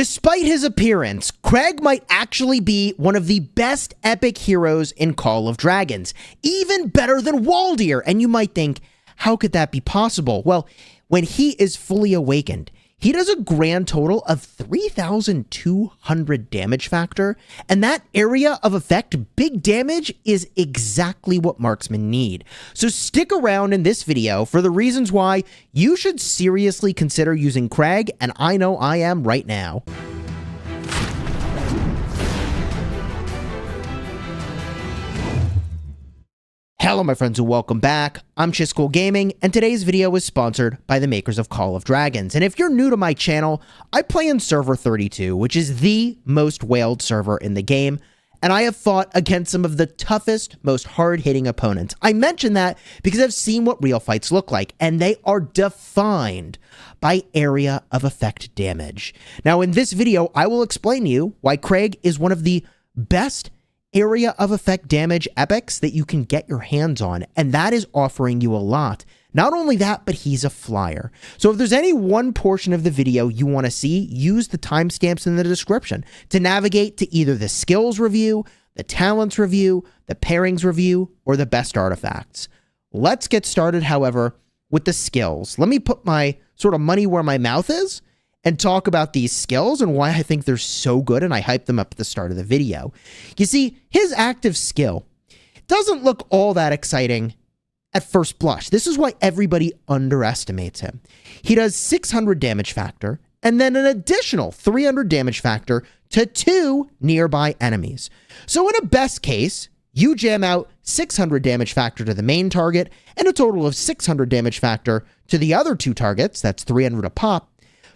Despite his appearance, Kregg might actually be one of the best epic heroes in Call of Dragons, even better than Waldir. And you might think, how could that be possible? Well, when he is fully awakened, he does a grand total of 3,200 damage factor, and that area of effect, big damage, is exactly what marksmen need. So stick around in this video for the reasons why you should seriously consider using Kregg, and I know I am right now. Hello my friends and welcome back. I'm Chisgule Gaming, and today's video is sponsored by the makers of Call of Dragons. And if you're new to my channel, I play in server 32, which is the most whaled server in the game, and I have fought against some of the toughest, most hard-hitting opponents. I mention that because I've seen what real fights look like, and they are defined by area of effect damage. Now in this video, I will explain to you why Kregg is one of the best area of effect damage epics that you can get your hands on, and that is offering you a lot. Not only that, but he's a flyer. So if there's any one portion of the video you want to see, use the timestamps in the description to navigate to either the skills review, the talents review, the pairings review, or the best artifacts. Let's get started, however, with the skills. Let me put my sort of money where my mouth is and talk about these skills and why I think they're so good, and I hyped them up at the start of the video. You see, his active skill doesn't look all that exciting at first blush. This is why everybody underestimates him. He does 600 damage factor, and then an additional 300 damage factor to 2 nearby enemies. So in a best case, you jam out 600 damage factor to the main target, and a total of 600 damage factor to the other 2 targets, that's 300 a pop,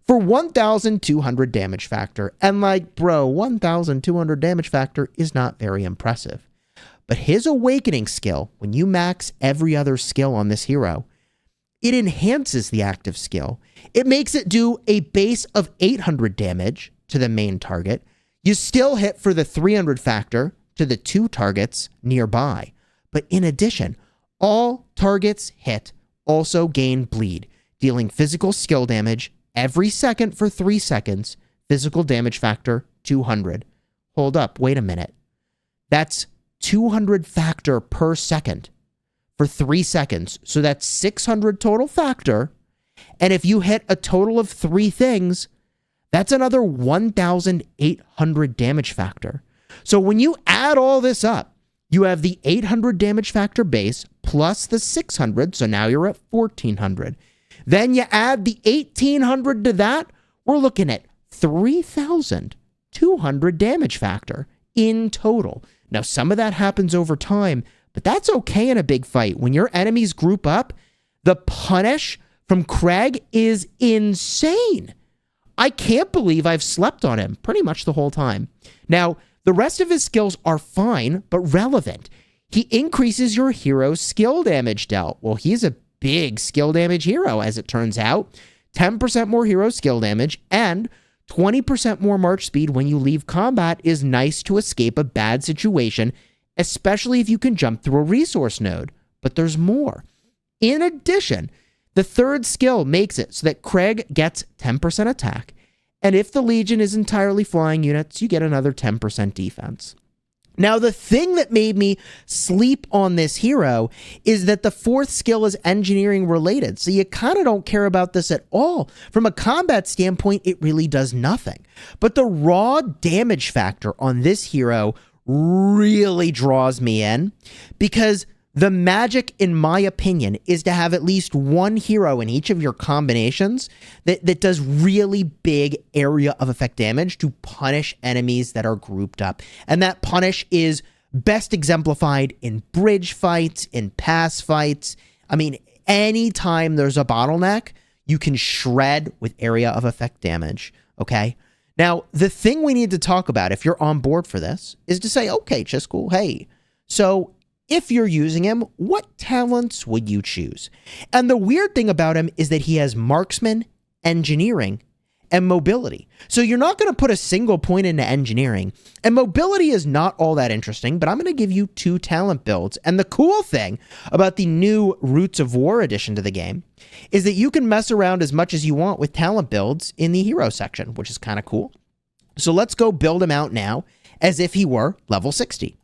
for 1,200 damage factor. And like, bro, 1,200 damage factor is not very impressive. But his awakening skill, when you max every other skill on this hero, it enhances the active skill. It makes it do a base of 800 damage to the main target. You still hit for the 300 factor to the 2 targets nearby. But in addition, all targets hit also gain bleed, dealing physical skill damage every second for 3 seconds, physical damage factor 200. Hold up, wait a minute. That's 200 factor per second for 3 seconds. So that's 600 total factor. And if you hit a total of 3 things, that's another 1,800 damage factor. So when you add all this up, you have the 800 damage factor base plus the 600. So now you're at 1,400. Then you add the 1,800 to that, we're looking at 3,200 damage factor in total. Now, some of that happens over time, but that's okay in a big fight. When your enemies group up, the punish from Kregg is insane. I can't believe I've slept on him pretty much the whole time. Now, the rest of his skills are fine, but relevant. He increases your hero's skill damage dealt. Well, he's a big skill damage hero, as it turns out. 10% more hero skill damage and 20% more march speed when you leave combat is nice to escape a bad situation, especially if you can jump through a resource node. But there's more. In addition, the third skill makes it so that Kregg gets 10% attack, and if the Legion is entirely flying units, you get another 10% defense. Now, the thing that made me sleep on this hero is that the 4th skill is engineering related. So you kind of don't care about this at all. From a combat standpoint, it really does nothing. But the raw damage factor on this hero really draws me in, because the magic, in my opinion, is to have at least one hero in each of your combinations that does really big area of effect damage to punish enemies that are grouped up. And that punish is best exemplified in bridge fights, in pass fights. I mean, anytime there's a bottleneck, you can shred with area of effect damage, okay? Now, the thing we need to talk about, if you're on board for this, is to say, okay, Chisgule, hey, so if you're using him, what talents would you choose? And the weird thing about him is that he has marksman, engineering, and mobility. So you're not going to put a single point into engineering. And mobility is not all that interesting, but I'm going to give you 2 talent builds. And the cool thing about the new Roots of War addition to the game is that you can mess around as much as you want with talent builds in the hero section, which is kind of cool. So let's go build him out now as if he were level 60.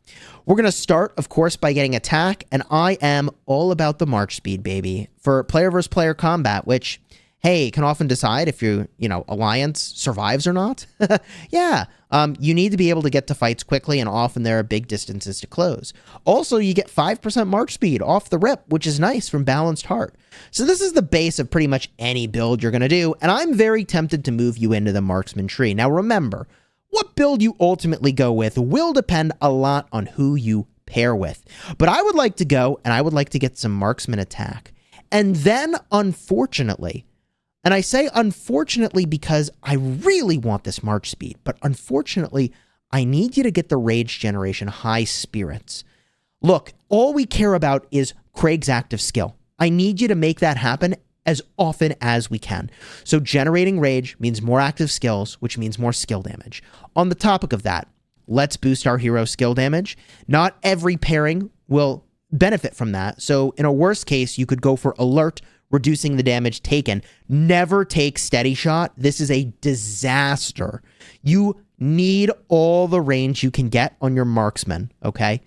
We're going to start, of course, by getting attack, and I am all about the march speed, baby, for player versus player combat, which, hey, can often decide if your, alliance survives or not. Yeah, you need to be able to get to fights quickly, and often there are big distances to close. Also, you get 5% march speed off the rip, which is nice from Balanced Heart. So this is the base of pretty much any build you're going to do, and I'm very tempted to move you into the marksman tree. Now remember, what build you ultimately go with will depend a lot on who you pair with. But I would like to go, and I would like to get some marksman attack. And then, unfortunately, and I say unfortunately because I really want this march speed, but unfortunately, I need you to get the rage generation high spirits. Look, all we care about is Kregg's active skill. I need you to make that happen as often as we can. So generating rage means more active skills, which means more skill damage. On the topic of that, let's boost our hero skill damage. Not every pairing will benefit from that. So in a worst case, you could go for alert, reducing the damage taken. Never take steady shot. This is a disaster. You need all the range you can get on your marksman, okay?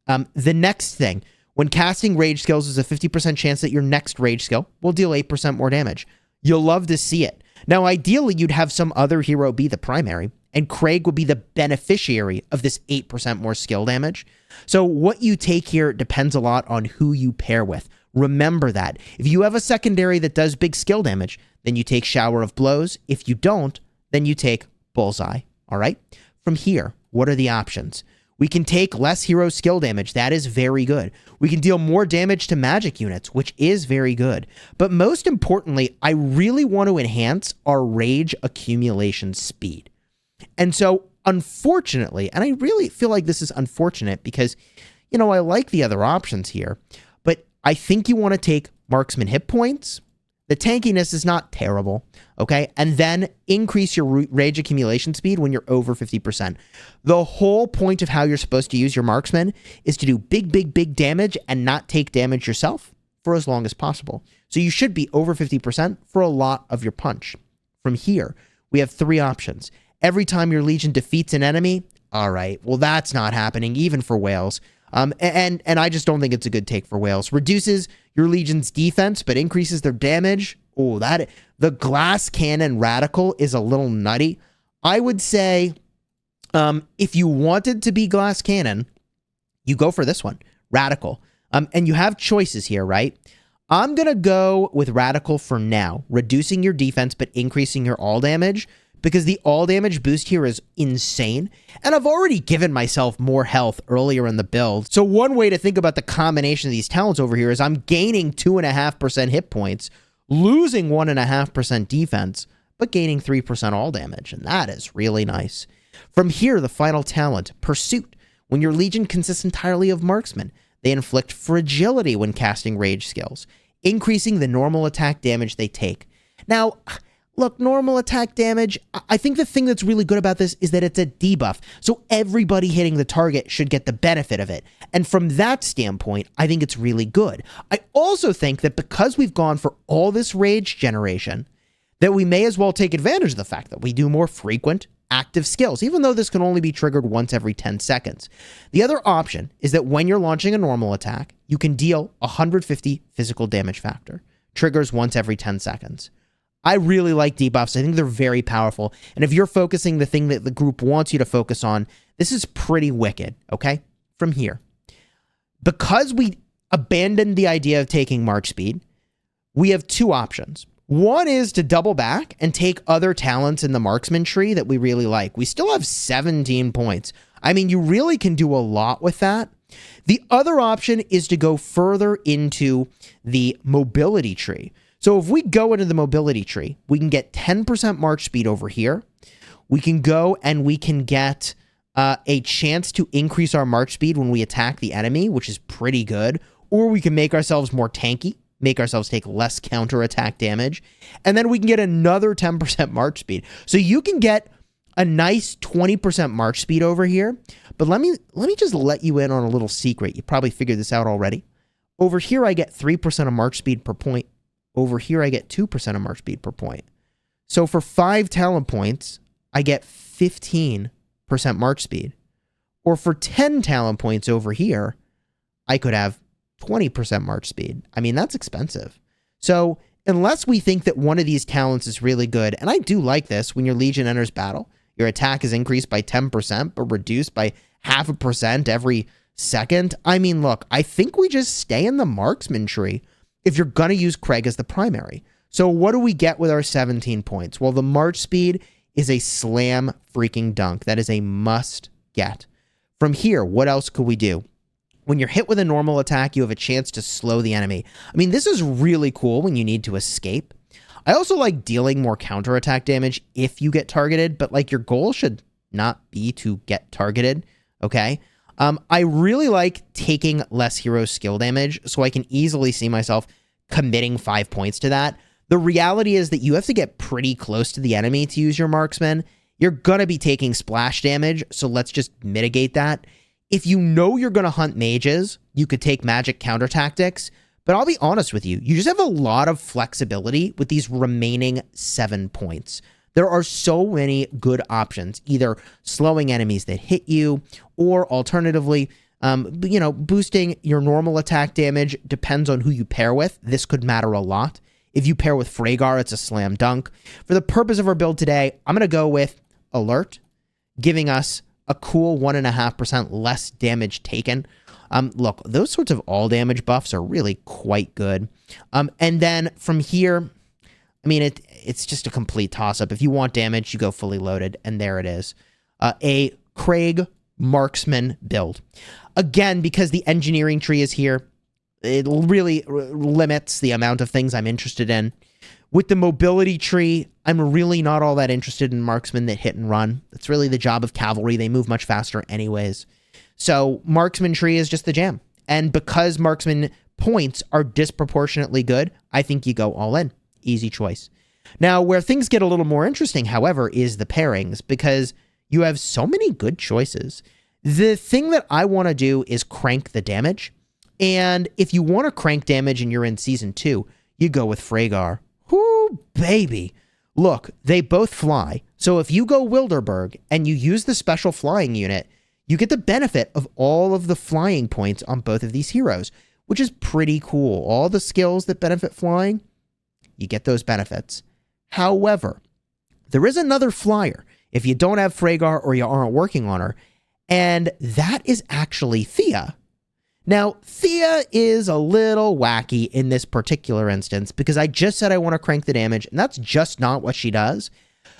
The next thing, when casting rage skills, there's a 50% chance that your next rage skill will deal 8% more damage. You'll love to see it. Now, ideally, you'd have some other hero be the primary, and Kregg would be the beneficiary of this 8% more skill damage. So what you take here depends a lot on who you pair with. Remember that. If you have a secondary that does big skill damage, then you take Shower of Blows. If you don't, then you take Bullseye. All right? From here, what are the options? We can take less hero skill damage. That is very good. We can deal more damage to magic units, which is very good. But most importantly, I really want to enhance our rage accumulation speed. And so, unfortunately, and I really feel like this is unfortunate because, I like the other options here, but I think you want to take marksman hit points. The tankiness is not terrible, okay? And then increase your rage accumulation speed when you're over 50%. The whole point of how you're supposed to use your marksman is to do big damage and not take damage yourself for as long as possible. So you should be over 50% for a lot of your punch. From here, we have 3 options. Every time your legion defeats an enemy, all right, well, that's not happening even for whales. And I just don't think it's a good take for whales. Reduces your legion's defense, but increases their damage. Oh, the glass cannon radical is a little nutty. I would say, if you wanted to be glass cannon, you go for this one, radical. And you have choices here, right? I'm gonna go with radical for now, reducing your defense but increasing your all damage, because the all damage boost here is insane. And I've already given myself more health earlier in the build. So one way to think about the combination of these talents over here is I'm gaining 2.5% hit points, losing 1.5% defense, but gaining 3% all damage. And that is really nice. From here, the final talent, Pursuit. When your legion consists entirely of marksmen, they inflict fragility when casting rage skills, increasing the normal attack damage they take. Now, look, normal attack damage, I think the thing that's really good about this is that it's a debuff, so everybody hitting the target should get the benefit of it. And from that standpoint, I think it's really good. I also think that because we've gone for all this rage generation, that we may as well take advantage of the fact that we do more frequent active skills, even though this can only be triggered once every 10 seconds. The other option is that when you're launching a normal attack, you can deal 150 physical damage factor, triggers once every 10 seconds. I really like debuffs. I think they're very powerful. And if you're focusing the thing that the group wants you to focus on, this is pretty wicked, okay? From here, because we abandoned the idea of taking march speed, we have 2 options. One is to double back and take other talents in the marksman tree that we really like. We still have 17 points. I mean, you really can do a lot with that. The other option is to go further into the mobility tree. So if we go into the mobility tree, we can get 10% march speed over here. We can go and we can get a chance to increase our march speed when we attack the enemy, which is pretty good. Or we can make ourselves more tanky, make ourselves take less counterattack damage. And then we can get another 10% march speed. So you can get a nice 20% march speed over here. But let me just let you in on a little secret. You probably figured this out already. Over here, I get 3% of march speed per point. Over here, I get 2% of march speed per point. So for 5 talent points, I get 15% march speed. Or for 10 talent points over here, I could have 20% march speed. I mean, that's expensive. So unless we think that one of these talents is really good, and I do like this, when your Legion enters battle, your attack is increased by 10%, but reduced by 0.5% every second. I mean, look, I think we just stay in the marksman tree if you're going to use Kregg as the primary. So what do we get with our 17 points? Well, the march speed is a slam freaking dunk. That is a must get. From here, what else could we do? When you're hit with a normal attack, you have a chance to slow the enemy. I mean, this is really cool when you need to escape. I also like dealing more counterattack damage if you get targeted, but like your goal should not be to get targeted, okay? I really like taking less hero skill damage, so I can easily see myself committing 5 points to that. The reality is that you have to get pretty close to the enemy to use your marksman. You're going to be taking splash damage, so let's just mitigate that. If you know you're going to hunt mages, you could take magic counter tactics, but I'll be honest with you, you just have a lot of flexibility with these remaining 7 points. There are so many good options, either slowing enemies that hit you, or alternatively, boosting your normal attack damage. Depends on who you pair with. This could matter a lot. If you pair with Freygar, it's a slam dunk. For the purpose of our build today, I'm going to go with Alert, giving us a cool 1.5% less damage taken. Look, those sorts of all damage buffs are really quite good. And then from here, I mean, it's just a complete toss-up. If you want damage, you go fully loaded, and there it is. A Kregg marksman build. Again, because the engineering tree is here, it really limits the amount of things I'm interested in. With the mobility tree, I'm really not all that interested in marksmen that hit and run. That's really the job of cavalry. They move much faster anyways. So marksman tree is just the jam. And because marksman points are disproportionately good, I think you go all in. Easy choice. Now, where things get a little more interesting, however, is the pairings, because you have so many good choices. The thing that I want to do is crank the damage. And if you want to crank damage and you're in Season 2, you go with Freygar. Whoo, baby. Look, they both fly. So if you go Wilderberg and you use the special flying unit, you get the benefit of all of the flying points on both of these heroes, which is pretty cool. All the skills that benefit flying, you get those benefits. However, there is another flyer if you don't have Freygar or you aren't working on her, and that is actually Thea. Now, Thea is a little wacky in this particular instance because I just said I want to crank the damage, and that's just not what she does.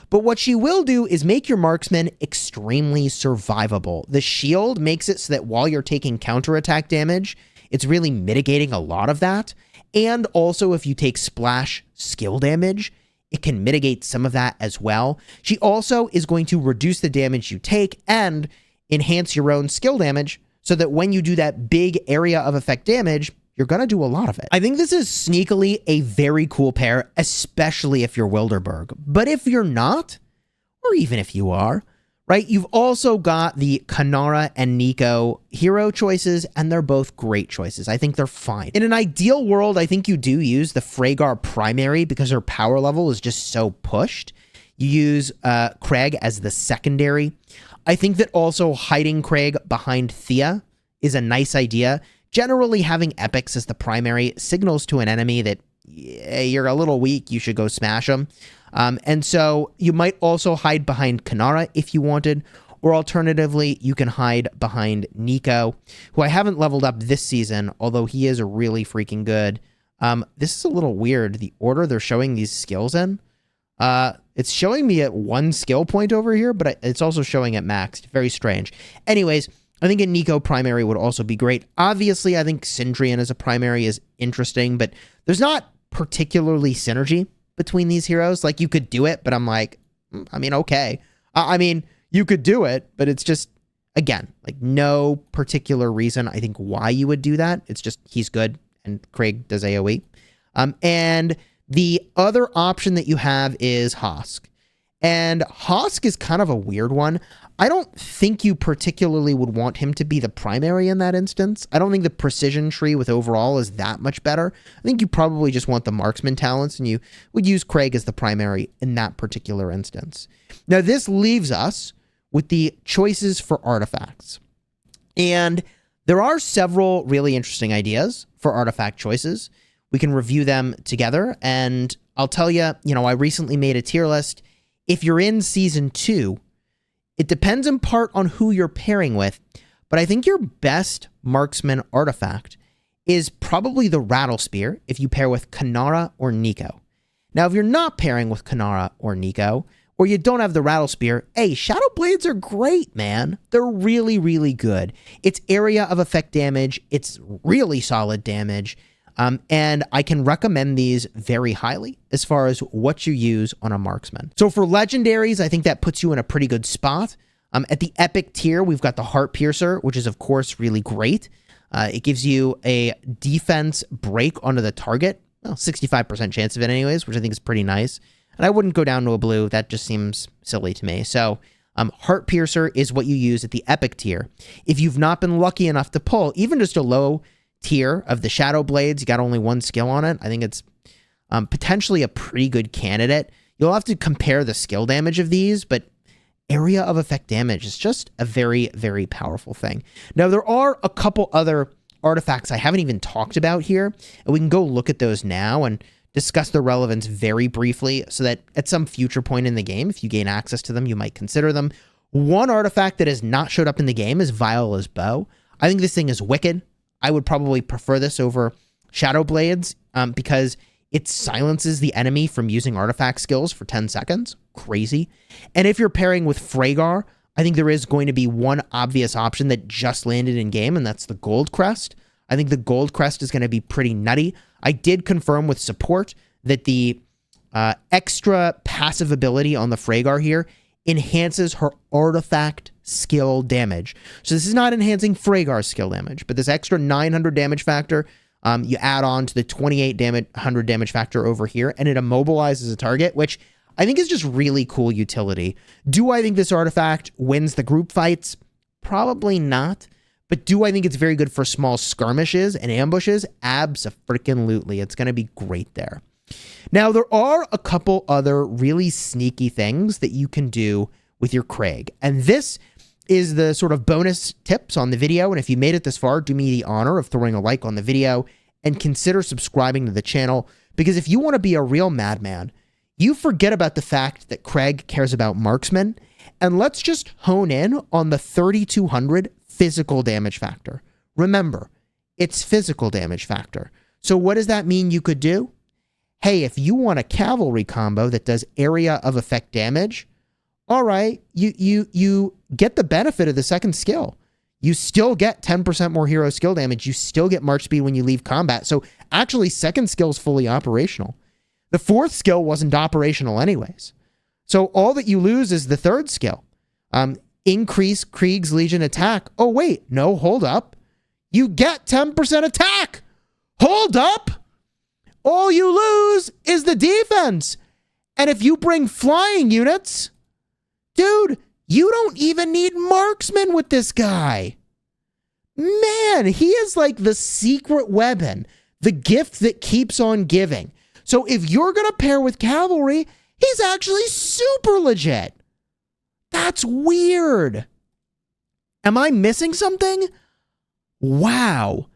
But what she will do is make your marksman extremely survivable. The shield makes it so that while you're taking counterattack damage, it's really mitigating a lot of that. And also, if you take splash skill damage, it can mitigate some of that as well. She also is going to reduce the damage you take and enhance your own skill damage, so that when you do that big area of effect damage, you're going to do a lot of it. I think this is sneakily a very cool pair, especially if you're Wilderberg. But if you're not, or even if you are, right, you've also got the Kanara and Nico hero choices, and they're both great choices. I think they're fine. In an ideal world, I think you do use the Freygar primary because her power level is just so pushed. You use Kregg as the secondary. I think that also hiding Kregg behind Thea is a nice idea. Generally, having epics as the primary signals to an enemy that you're a little weak, you should go smash them. And so you might also hide behind Kanara if you wanted, or alternatively, you can hide behind Nico, who I haven't leveled up this season, although he is really freaking good. This is a little weird, the order they're showing these skills in. It's showing me at 1 skill point over here, but it's also showing at max. Very strange. Anyways, I think a Nico primary would also be great. Obviously, I think Sindrian as a primary is interesting, but there's not particularly synergy between these heroes. Like, you could do it, but I'm like, I mean, okay. I mean, you could do it, but it's just, again, like no particular reason I think why you would do that. It's just he's good and Kregg does AoE. And the other option that you have is Hosk. And Hosk is kind of a weird one. I don't think you particularly would want him to be the primary in that instance. I don't think the precision tree with overall is that much better. I think you probably just want the marksman talents, and you would use Kregg as the primary in that particular instance. Now, this leaves us with the choices for artifacts. And there are several really interesting ideas for artifact choices. We can review them together, and I'll tell you, I recently made a tier list. If you're in Season 2, it depends in part on who you're pairing with, but I think your best marksman artifact is probably the Rattle Spear if you pair with Kanara or Nico. Now, if you're not pairing with Kanara or Nico, or you don't have the Rattle Spear, hey, Shadow Blades are great, man. They're really, really good. It's area of effect damage. It's really solid damage. And I can recommend these very highly as far as what you use on a marksman. So for legendaries, I think that puts you in a pretty good spot. At the epic tier, we've got the Heart Piercer, which is, of course, really great. It gives you a defense break onto the target. Well, 65% chance of it anyways, which I think is pretty nice. And I wouldn't go down to a blue. That just seems silly to me. So Heart Piercer is what you use at the epic tier. If you've not been lucky enough to pull even just a low tier of the Shadow Blades, you got only one skill on it, I think it's potentially a pretty good candidate. You'll have to compare the skill damage of these, but area of effect damage is just a very, very powerful thing. Now, there are a couple other artifacts I haven't even talked about here, and we can go look at those now and discuss their relevance very briefly so that at some future point in the game, if you gain access to them, you might consider them. One artifact that has not showed up in the game is Viola's Bow. I think this thing is wicked. I would probably prefer this over Shadow Blades because it silences the enemy from using artifact skills for 10 seconds. Crazy. And if you're pairing with Freygar, I think there is going to be one obvious option that just landed in game, and that's the Gold Crest. I think the Gold Crest is going to be pretty nutty. I did confirm with support that the extra passive ability on the Freygar here enhances her artifact skill damage. So this is not enhancing Freygar's skill damage, but this extra 900 damage factor, you add on to the 100 damage factor over here, and it immobilizes a target, which I think is just really cool utility. Do I think this artifact wins the group fights? Probably not. But do I think it's very good for small skirmishes and ambushes? Abso-freaking-lutely. It's going to be great there. Now, there are a couple other really sneaky things that you can do with your Kregg. And this is the sort of bonus tips on the video. And if you made it this far, do me the honor of throwing a like on the video and consider subscribing to the channel. Because if you want to be a real madman, you forget about the fact that Kregg cares about marksmen. And let's just hone in on the 3,200 physical damage factor. Remember, it's physical damage factor. So what does that mean you could do? Hey, if you want a cavalry combo that does area of effect damage, all right, you get the benefit of the second skill. You still get 10% more hero skill damage. You still get march speed when you leave combat. So actually, second skill is fully operational. The fourth skill wasn't operational anyways. So all that you lose is the third skill. Increase Krieg's Legion attack. Oh, wait. No, hold up. You get 10% attack. Hold up. All you lose is the defense. And if you bring flying units, dude, you don't even need marksmen with this guy. Man, he is like the secret weapon, the gift that keeps on giving. So if you're going to pair with cavalry, he's actually super legit. That's weird. Am I missing something? Wow.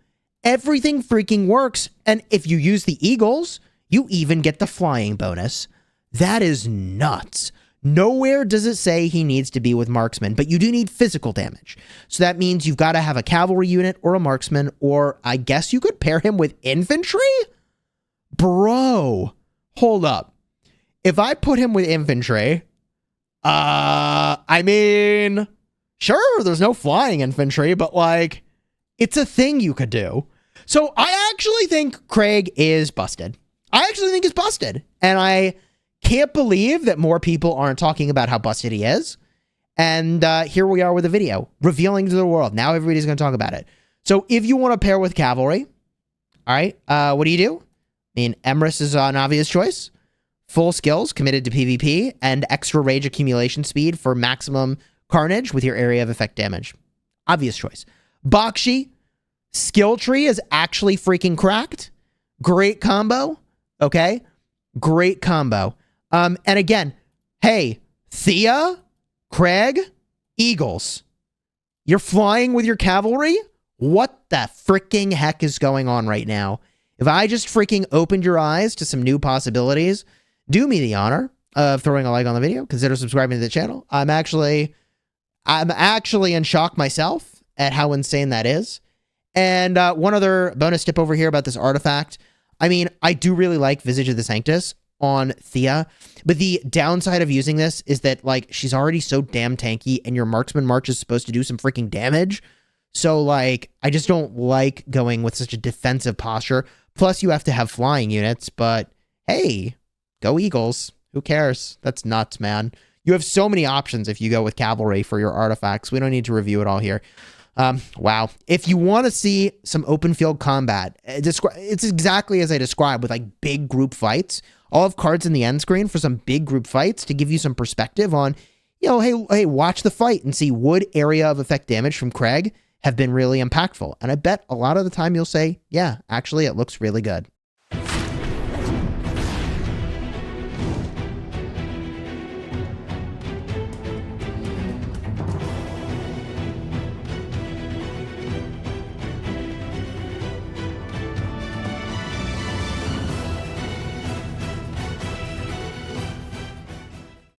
Everything freaking works. And if you use the eagles, you even get the flying bonus. That is nuts. Nowhere does it say he needs to be with marksmen, but you do need physical damage. So that means you've got to have a cavalry unit or a marksman, or I guess you could pair him with infantry? Bro, hold up. If I put him with infantry, I mean, sure, there's no flying infantry, but like, it's a thing you could do. So I actually think Kregg is busted. I actually think he's busted. And I can't believe that more people aren't talking about how busted he is. And here we are with a video revealing to the world. Now everybody's going to talk about it. So if you want to pair with cavalry, all right, what do? I mean, Emrys is an obvious choice. Full skills committed to PvP and extra rage accumulation speed for maximum carnage with your area of effect damage. Obvious choice. Bakshi, skill tree is actually freaking cracked. Great combo. Okay. Great combo. And again, hey, Thea, Kregg, Eagles. You're flying with your cavalry? What the freaking heck is going on right now? If I just freaking opened your eyes to some new possibilities, do me the honor of throwing a like on the video. Consider subscribing to the channel. I'm actually in shock myself at how insane that is. And one other bonus tip over here about this artifact. I mean, I do really like Visage of the Sanctus on Thea, but the downside of using this is that, like, she's already so damn tanky and your marksman march is supposed to do some freaking damage. So, like, I just don't like going with such a defensive posture. Plus, you have to have flying units, but hey, go Eagles. Who cares? That's nuts, man. You have so many options if you go with cavalry for your artifacts. We don't need to review it all here. Wow. If you want to see some open field combat, it's exactly as I described with like big group fights. I'll have cards in the end screen for some big group fights to give you some perspective on, you know, hey, watch the fight and see would area of effect damage from Kregg have been really impactful. And I bet a lot of the time you'll say, yeah, actually it looks really good.